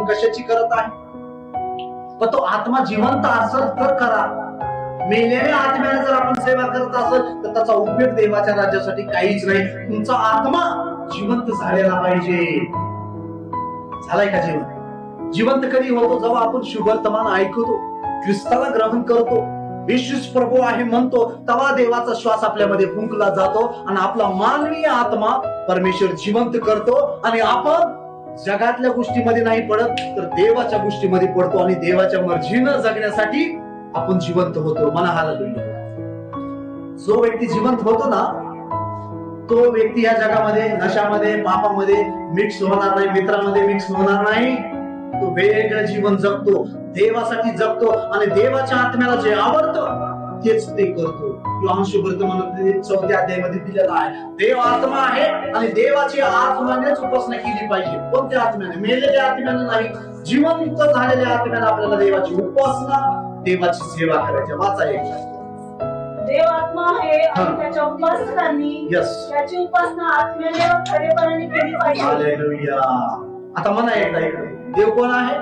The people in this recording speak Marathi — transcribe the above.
कशाची करत आहे? पण तो आत्मा जिवंत असेल तर करा. मेलेल्या आत्म्याने जर आपण सेवा करत असेल तर त्याचा उपयोग देवाच्या राज्यासाठी काहीच नाही. तुमचा आत्मा जिवंत झालेला पाहिजे. झालाय का जिवंत? जिवंत कधी होतो? जेव्हा आपण शुभवर्तमान ऐकतो, ख्रिस्ताला ग्रहण करतो, येशूच प्रभू आहे म्हणतो, तेव्हा देवाचा श्वास आपल्यामध्ये फुंकला जातो आणि आपला मानवीय आत्मा परमेश्वर जिवंत करतो आणि आपण जगातल्या गोष्टीमध्ये नाही पडत तर देवाच्या गोष्टीमध्ये पडतो आणि देवाच्या मर्जीनं जगण्यासाठी आपण जिवंत होतो. म्हणा हालेलुया. जो व्यक्ती जिवंत होतो ना, तो व्यक्ती या जगामध्ये नशामध्ये पापामध्ये मिक्स होणार नाही, मित्रामध्ये मिक्स होणार नाही. तो वेगळं जीवन जगतो, देवासाठी जगतो आणि देवाच्या आत्म्याला जे आवडतं तेच ते करतो. योहान सुवर्तमानामध्ये 4थ्या अध्यायामध्ये दिलेला आहे, देव आत्मा आहे आणि देवाची आत्म्यानेच उपासना केली पाहिजे. कोणत्या आत्म्याने? मेलेल्या आत्म्याने नाही, जिवंत झालेल्या आत्म्याने आपल्याला देवाची उपासना, देवाची सेवा करायची. वाचा एक. देव आत्मा आहे आणि त्याच्या उपासकांनी त्याची उपासना आत्म्याने व खरेपणाने केली पाहिजे. हालेलुया. आता म्हणा एकदा इकडे, देव कोण आहे?